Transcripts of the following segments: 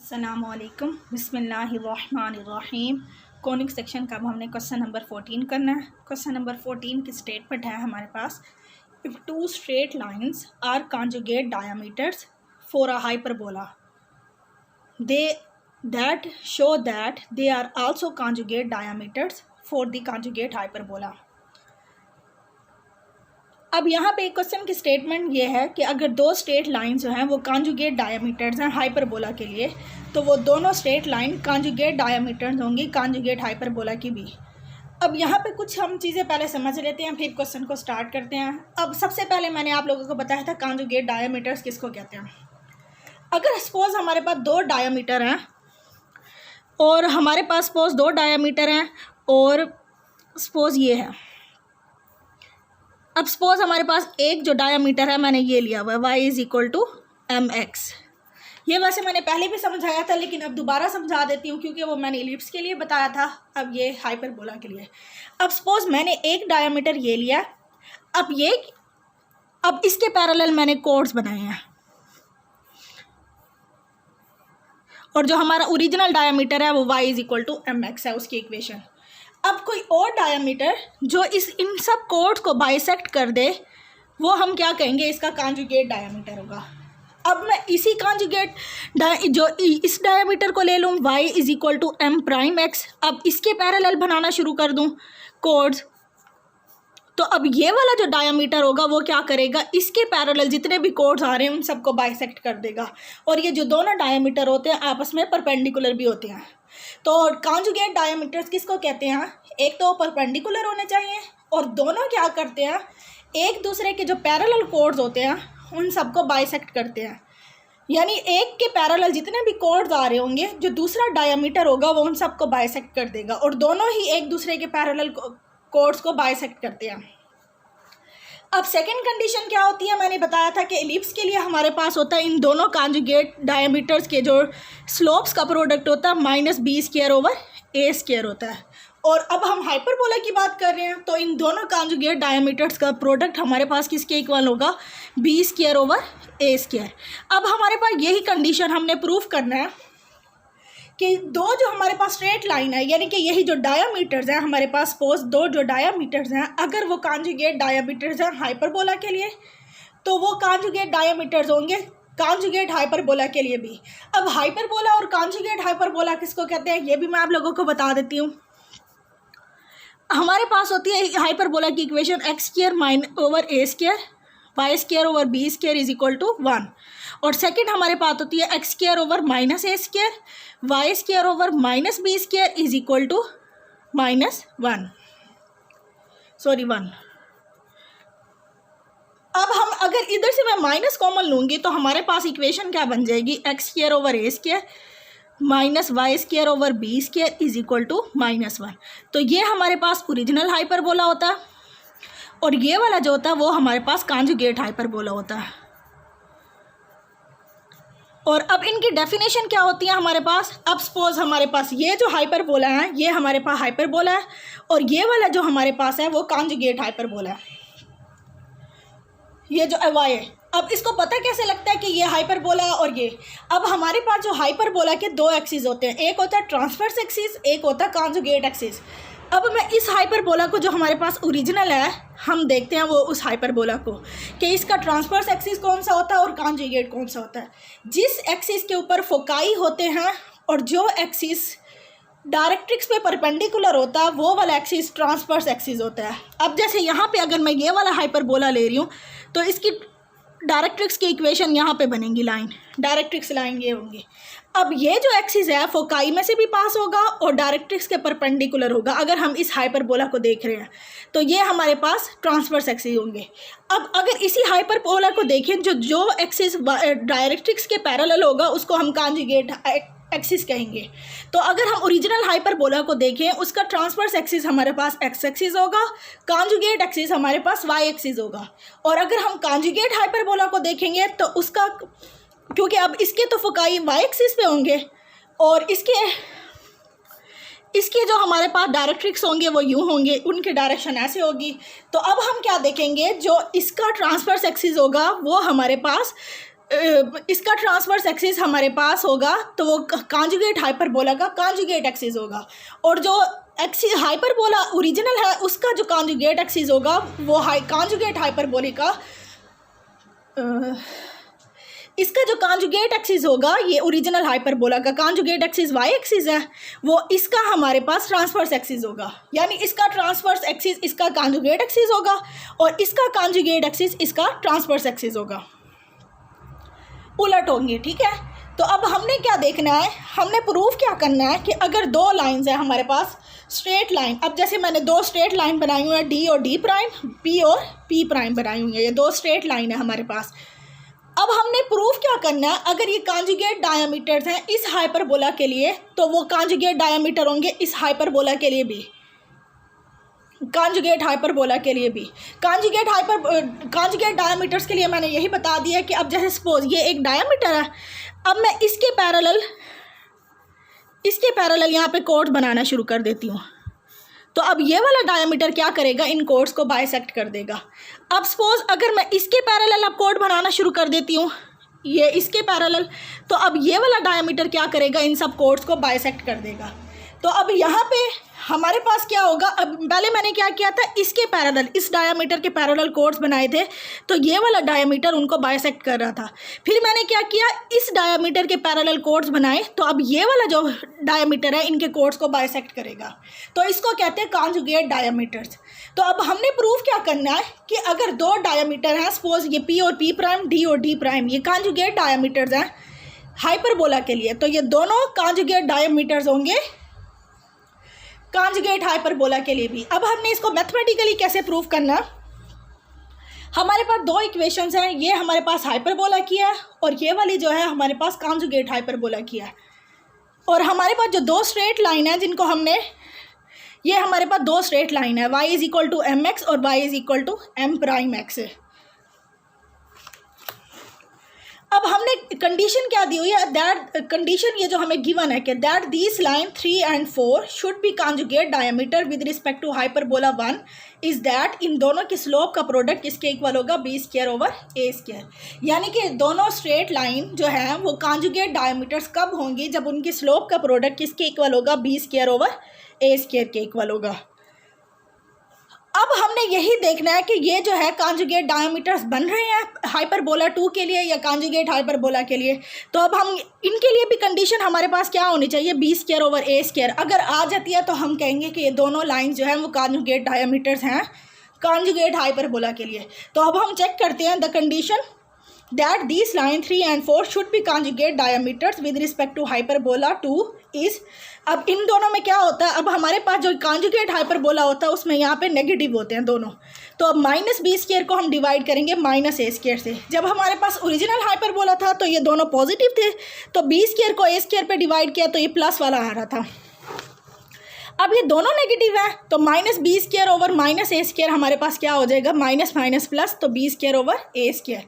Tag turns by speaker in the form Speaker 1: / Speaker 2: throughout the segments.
Speaker 1: अस्सलामुअलैकुम बिस्मिल्लाहिर्रहमानिर्रहीम। Conic section का अब हमने क्वेश्चन नंबर 14 करना है। क्वेश्चन नंबर 14 की स्टेटमेंट है हमारे पास, if two straight lines are conjugate diameters for a hyperbola they that show that they are also conjugate diameters for the conjugate hyperbola. अब यहाँ पे क्वेश्चन की स्टेटमेंट ये है कि अगर दो स्ट्रेट लाइन जो हैं वो कॉन्जुगेट डायमीटर्स हैं हाइपरबोला के लिए, तो वो दोनों स्ट्रेट लाइन कॉन्जुगेट डायमीटर्स होंगी कॉन्जुगेट हाइपरबोला की भी। अब यहाँ पे कुछ हम चीज़ें पहले समझ लेते हैं, फिर क्वेश्चन को स्टार्ट करते हैं। अब सबसे पहले मैंने आप लोगों को बताया था कॉन्जुगेट डायमीटर्स किसको कहते हैं। अगर सपोज हमारे पास दो डायमीटर हैं और हमारे पास सपोज दो डायमीटर हैं और सपोज ये है। अब सपोज हमारे पास एक जो डायामीटर है मैंने ये लिया हुआ है y is equal to mx। ये वैसे मैंने पहले भी समझाया था, लेकिन अब दोबारा समझा देती हूँ क्योंकि वो मैंने इलिप्स के लिए बताया था, अब ये हाइपरबोला के लिए। अब सपोज मैंने एक डायामीटर ये लिया, अब इसके पैरेलल मैंने कोड्स बनाए हैं और जो हमारा ओरिजिनल डायामीटर है वो y is equal to mx है, उसकी इक्वेशन। अब कोई और डायामीटर जो इन सब कोड्स को बाइसेक्ट कर दे, वो हम क्या कहेंगे, इसका कॉन्जुगेट डायामीटर होगा। अब मैं इसी कॉन्जुगेट जो इस डायामीटर को ले लूँ y is equal to m prime x, अब इसके पैरेलल बनाना शुरू कर दूँ कोड्स, तो अब ये वाला जो डायामीटर होगा वो क्या करेगा, इसके पैरेलल जितने भी कोड्स आ रहे हैं उन सबको बाइसेक्ट कर देगा। और ये जो दोनों डायामीटर होते हैं आपस में परपेंडिकुलर भी होते हैं। तो कॉन्जुगेट डायमीटर्स किसको कहते हैं, एक तो परपेंडिकुलर होने चाहिए और दोनों क्या करते हैं, एक दूसरे के जो पैरेलल कोड्स होते हैं उन सबको बाइसेक्ट करते हैं। यानी एक के पैरेलल जितने भी कोड्स आ रहे होंगे, जो दूसरा डायमीटर होगा वो उन सबको बाइसेक्ट कर देगा और दोनों ही एक दूसरे के पैरेलल कोड्स को बाइसेक्ट करते हैं। अब सेकंड कंडीशन क्या होती है, मैंने बताया था कि एलिप्स के लिए हमारे पास होता है इन दोनों कॉन्जुगेट डायमीटर्स के जो स्लोप्स का प्रोडक्ट होता है -b² / a² होता है। और अब हम हाइपरबोला की बात कर रहे हैं, तो इन दोनों कॉन्जुगेट डायमीटर्स का प्रोडक्ट हमारे पास किसके इक्वल होगा, b² / a²। अब हमारे पास यही कंडीशन हमने प्रूफ करना है कि दो जो हमारे पास स्ट्रेट लाइन है, यानी कि यही जो डायामीटर्स हैं हमारे पास, सपोज दो जो डायामीटर्स हैं अगर वो कॉन्जुगेट डायामीटर्स हैं हाइपरबोला के लिए, तो वो कॉन्जुगेट डायामीटर्स होंगे कॉन्जुगेट हाइपरबोला के लिए भी। अब हाइपरबोला और कॉन्जुगेट हाइपरबोला किसको कहते हैं ये भी मैं आप लोगों को बता देती हूँ। हमारे पास होती है हाइपरबोला की equation x² / a², y² / b² is equal to 1। और सेकंड हमारे पास होती है x² / -a², y² / -b² is equal to -1। अब हम अगर इधर से मैं माइनस कॉमन लूँगी तो हमारे पास इक्वेशन क्या बन जाएगी, x² / a² -y² / b² is equal to -1। तो ये हमारे पास ओरिजिनल हाइपरबोला होता है और ये वाला जो होता है वो हमारे पास कॉन्जुगेट हाइपरबोला होता है। और अब इनकी डेफिनेशन क्या होती है हमारे पास, अब सपोज हमारे पास ये जो हाइपरबोला है ये हमारे पास हाइपरबोला है और ये वाला जो हमारे पास है वो कॉन्जुगेट हाइपरबोला है, ये जो y है। अब इसको पता कैसे लगता है कि ये हाइपरबोला है और ये, अब हमारे पास जो हाइपरबोला के दो एक्सिस होते हैं, एक होता है ट्रांसवर्स एक्सिस, एक होता है कॉन्जुगेट एक्सिस। अब मैं इस हाइपरबोला को जो हमारे पास ओरिजिनल है हम देखते हैं वो उस हाइपरबोला को कि इसका ट्रांसवर्स एक्सिस कौन सा होता है और कॉन्जुगेट कौन सा होता है। जिस एक्सिस के ऊपर फोकाई होते हैं और जो एक्सिस डायरेक्ट्रिक्स पे परपेंडिकुलर होता है वो वाला एक्सिस ट्रांसवर्स एक्सिस होता है। अब जैसे यहाँ पे अगर मैं ये वाला हाइपरबोला ले रही हूँ तो इसकी डायरेक्ट्रिक्स की इक्वेशन यहाँ पे बनेगी, लाइन डायरेक्ट्रिक्स लाइन ये होंगी। अब ये जो एक्सिस है फोकाई में से भी पास होगा और डायरेक्ट्रिक्स के परपेंडिकुलर होगा। अगर हम इस हाइपरबोला को देख रहे हैं तो ये हमारे पास ट्रांसवर्स एक्सिस होंगे। अब अगर इसी हाइपरबोला को देखें, जो एक्सिस डायरेक्ट्रिक्स के पैरेलल होगा उसको हम कॉन्जुगेट एक्सिस कहेंगे। तो अगर हम ओरिजिनल हाइपरबोला को देखें उसका ट्रांसवर्स एक्सिस हमारे पास x एक्सिस होगा, कॉन्जुगेट एक्सिस हमारे पास y एक्सिस होगा। और अगर हम कॉन्जुगेट हाइपरबोला को देखेंगे तो उसका, क्योंकि अब इसके तो फोकाई y एक्सिस पे होंगे और इसके जो हमारे पास डायरेक्ट्रिक्स होंगे वो यूँ होंगे, उनके डायरेक्शन ऐसे होगी। तो अब हम क्या देखेंगे, जो इसका ट्रांसवर्स एक्सिस होगा वो हमारे पास इसका ट्रांसवर्स एक्सिस हमारे पास होगा तो वो कॉन्जुगेट हाइपरबोला का कॉन्जुगेट एक्सिस होगा, और जो एक्सिस हाइपरबोला ओरिजिनल है उसका जो कॉन्जुगेट एक्सिस होगा वो कॉन्जुगेट हाइपरबोलिक का इसका जो कॉन्जुगेट एक्सिस होगा, ये ओरिजिनल हाइपरबोला का कॉन्जुगेट एक्सिस वाई एक्सिस है, वो इसका हमारे पास ट्रांसवर्स एक्सिस होगा। यानी इसका ट्रांसवर्स एक्सिस इसका कॉन्जुगेट एक्सिस होगा और इसका कॉन्जुगेट एक्सिस इसका ट्रांसवर्स एक्सिस होगा, उलट होंगे। ठीक है, तो अब हमने क्या देखना है, हमने प्रूफ क्या करना है कि अगर दो लाइंस है हमारे पास स्ट्रेट लाइन, अब जैसे मैंने दो स्ट्रेट लाइन बनाई हुई है, डी और डी प्राइम, पी और पी प्राइम बनाई हुई है, ये दो स्ट्रेट लाइन है हमारे पास। अब हमने प्रूफ क्या करना है, अगर ये कॉन्जुगेट डायमीटर्स हैं इस हाइपरबोला के लिए तो वो कॉन्जुगेट डायमीटर होंगे इस हाइपरबोला के लिए भी, कॉन्जुगेट हाइपरबोला के लिए भी। कॉन्जुगेट डायमीटर्स के लिए मैंने यही बता दिया कि अब जैसे सपोज ये एक डायमीटर है, अब मैं इसके पैरेलल यहाँ पे कोड बनाना शुरू कर देती हूँ, तो अब ये वाला डायमीटर क्या करेगा, इन कोड्स को बाइसेक्ट कर देगा। अब सपोज अगर मैं इसके पैरेलल अब कोड बनाना शुरू कर देती हूँ, ये इसके पैरेलल, तो अब ये वाला डायमीटर क्या करेगा, इन सब कोड्स को बाइसेक्ट कर देगा। तो अब यहाँ पे हमारे पास क्या होगा, अब पहले मैंने क्या किया था, इसके पैरेलल, इस डायमीटर के पैरेलल कोड्स बनाए थे, तो ये वाला डायमीटर उनको बाइसेक्ट कर रहा था। फिर मैंने क्या किया, इस डायमीटर के पैरेलल कोड्स बनाए, तो अब ये वाला जो डायमीटर है इनके कोड्स को बाइसेक्ट करेगा, तो इसको कहते हैं कॉन्जुगेट डायमीटर्स। तो अब हमने प्रूफ क्या करना है कि अगर दो डायमीटर हैं, सपोज ये पी और पी प्राइम, डी और डी प्राइम, ये कॉन्जुगेट डायमीटर्स हैं हाइपरबोला के लिए, तो ये दोनों कॉन्जुगेट डायमीटर्स होंगे कॉन्जुगेट हाइपरबोला के लिए भी। अब हमने इसको मैथमेटिकली कैसे प्रूव करना, हमारे पास दो इक्वेशंस हैं, ये हमारे पास हाइपरबोला की है और ये वाली जो है हमारे पास कॉन्जुगेट हाइपरबोला की है, और हमारे पास जो दो स्ट्रेट लाइन है जिनको हमने, ये हमारे पास दो स्ट्रेट लाइन है, y is equal to M X और y is equal to M prime X है। अब हमने कंडीशन क्या दी हुई है, दैट कंडीशन ये जो हमें गिवन है कि that this line 3 and 4 should be conjugate diameter with respect to hyperbola 1 is that इन दोनों की स्लोप का प्रोडक्ट किसके इक्वल होगा, B square over A square. यानी कि दोनों स्ट्रेट लाइन जो है वो कॉन्जुगेट डायमीटर्स कब होंगी, जब उनकी स्लोप का प्रोडक्ट किसके इक्वल होगा, B square over A square के इक्वल होगा। अब हमने यही देखना है कि ये जो है कॉन्जुगेट डायमीटर्स बन रहे हैं हाइपरबोला 2 के लिए या कॉन्जुगेट हाइपरबोला के लिए, तो अब हम इनके लिए भी कंडीशन हमारे पास क्या होनी चाहिए, B square over A square. अगर आ जाती है तो हम कहेंगे कि ये दोनों लाइंस जो है वो कॉन्जुगेट डायमीटर्स हैं कॉन्जुगेट हाइपरबोला के लिए। तो अब हम चेक करते हैं the condition that this line 3 and 4 should be conjugate diameters with respect to hyperbola 2 is. अब इन दोनों में क्या होता है, अब हमारे पास जो कॉन्जुगेट हाइपरबोला होता है उसमें यहाँ पे नेगेटिव होते हैं दोनों, तो अब माइनस बी स्क्वायर को हम डिवाइड करेंगे माइनस ए स्क्वायर से। जब हमारे पास ओरिजिनल हाइपरबोला था तो ये दोनों पॉजिटिव थे, तो बी स्क्वायर को ए स्क्वायर पे डिवाइड किया तो ये प्लस वाला आ रहा था। अब ये दोनों नेगेटिव है तो minus B square over minus A square हमारे पास क्या हो जाएगा, माइनस माइनस प्लस, तो B square over A square.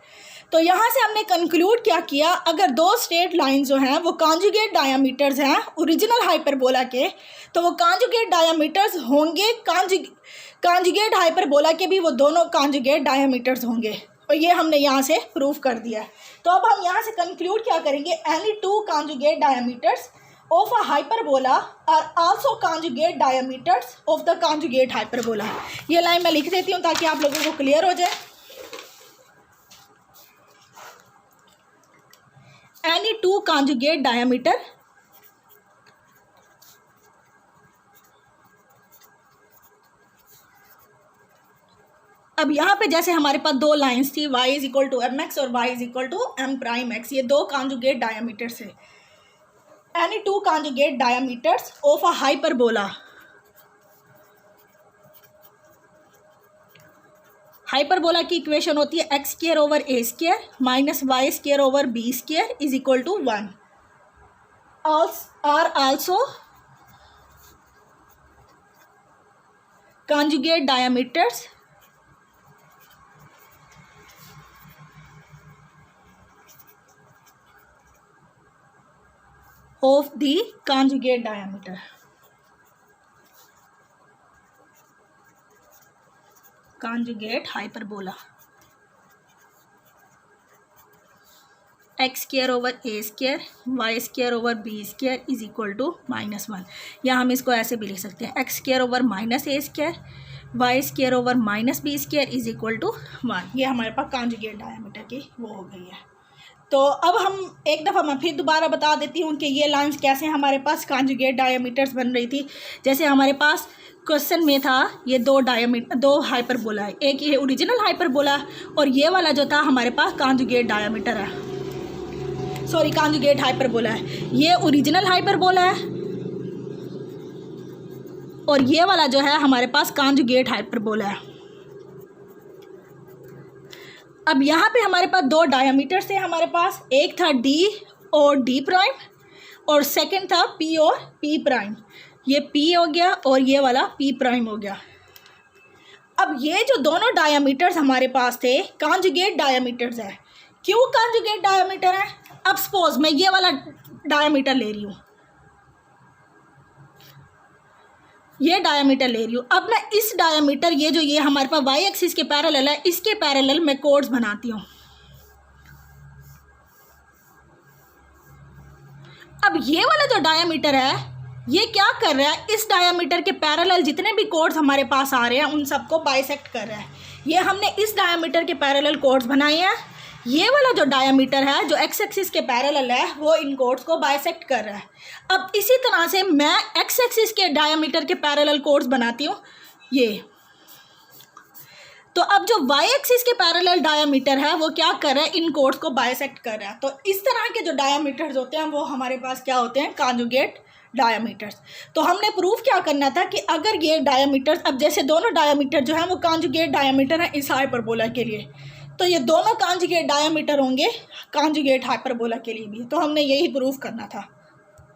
Speaker 1: तो यहाँ से हमने कंक्लूड क्या किया, अगर दो स्ट्रेट लाइन जो हैं वो कॉन्जुगेट डायमीटर्स हैं ओरिजिनल हाइपरबोला के, तो वो कॉन्जुगेट डायमीटर्स होंगे कॉन्जुगेट हाइपरबोला के भी, वो दोनों कॉन्जुगेट डायमीटर्स होंगे, और ये हमने यहाँ से प्रूव कर दिया। तो अब हम यहाँ से कंक्लूड क्या करेंगे, any two conjugate diameters of a hyperbola are also conjugate diameters of the conjugate hyperbola। ये लाइन मैं लिख देती हूँ ताकि आप लोगों को क्लियर हो जाए। Any two conjugate diameter अब यहाँ पे जैसे हमारे पास दो लाइंस थी, y is equal to M X और y is equal to M prime X, ये दो कॉन्जुगेट डायमीटर्स है। Any two conjugate diameters of a hyperbola, hyperbola की इक्वेशन होती है X square over A square minus Y square over B square is equal to 1 are also conjugate diameters of the conjugate diameter। conjugate hyperbola। X square over A square Y square over B square is equal to -1, या हम इसको ऐसे भी लिख सकते हैं X square over minus A square Y square over minus B square is equal to 1। ये हमारे पास कॉन्जुगेट डायमीटर की वो हो गई है। तो अब हम एक दफ़ा मैं फिर दोबारा बता देती हूँ कि ये लाइंस कैसे हमारे पास कॉन्जुगेट डायमीटर्स बन रही थी। जैसे हमारे पास क्वेश्चन में था ये दो हाइपरबोला है, एक ये ओरिजिनल हाइपरबोला और ये वाला जो था हमारे पास कॉन्जुगेट डायमीटर है, सॉरी कॉन्जुगेट हाइपरबोला है। ये ओरिजिनल हाइपरबोला है और ये वाला जो है हमारे पास कॉन्जुगेट हाइपरबोला है। अब यहाँ पे हमारे पास दो डायमीटर थे हमारे पास, एक था डी और डी प्राइम और सेकंड था पी और पी प्राइम। ये पी हो गया और ये वाला पी प्राइम हो गया। अब ये जो दोनों डायमीटर्स हमारे पास थे कॉन्जुगेट डायमीटर्स है। क्यों कॉन्जुगेट डायमीटर है? अब सपोज मैं ये वाला डायमीटर ले रही हूँ, ये डायमीटर ले रही हूँ। अब मैं इस डायमीटर ये हमारे पास वाई एक्सिस के पैरेलल है, इसके पैरेलल मैं कोड्स बनाती हूँ। अब ये वाला जो डायमीटर है ये क्या कर रहा है, इस डायमीटर के पैरेलल जितने भी कोड्स हमारे पास आ रहे हैं उन सबको बाइसेक्ट कर रहा है। ये हमने इस डायमीटर के पैरेलल कोड्स बनाए हैं। ये वाला जो डायमीटर है जो एक्स एक्सिस के पैरेलल है वो इन कोड्स को बाइसेक्ट कर रहा है। अब इसी तरह से मैं एक्स एक्सिस के डायमीटर के पैरेलल कोड्स बनाती हूँ ये। तो अब जो वाई एक्सिस के पैरेलल डायमीटर है वो क्या कर रहा है, इन कोड्स को बाइसेक्ट कर रहा है। तो इस तरह के जो डायमीटर्स होते हैं वो हमारे पास क्या होते हैं, कॉन्जुगेट डायमीटर्स। तो हमने प्रूफ क्या करना था कि अगर ये डायमीटर्स, अब जैसे दोनों डायमीटर जो है वो कॉन्जुगेट डायमीटर है इस हाइपरबोला के लिए, तो ये दोनों कॉन्जुगेट डायमीटर होंगे कॉन्जुगेट हाइपरबोला के लिए भी। तो हमने यही प्रूफ करना था।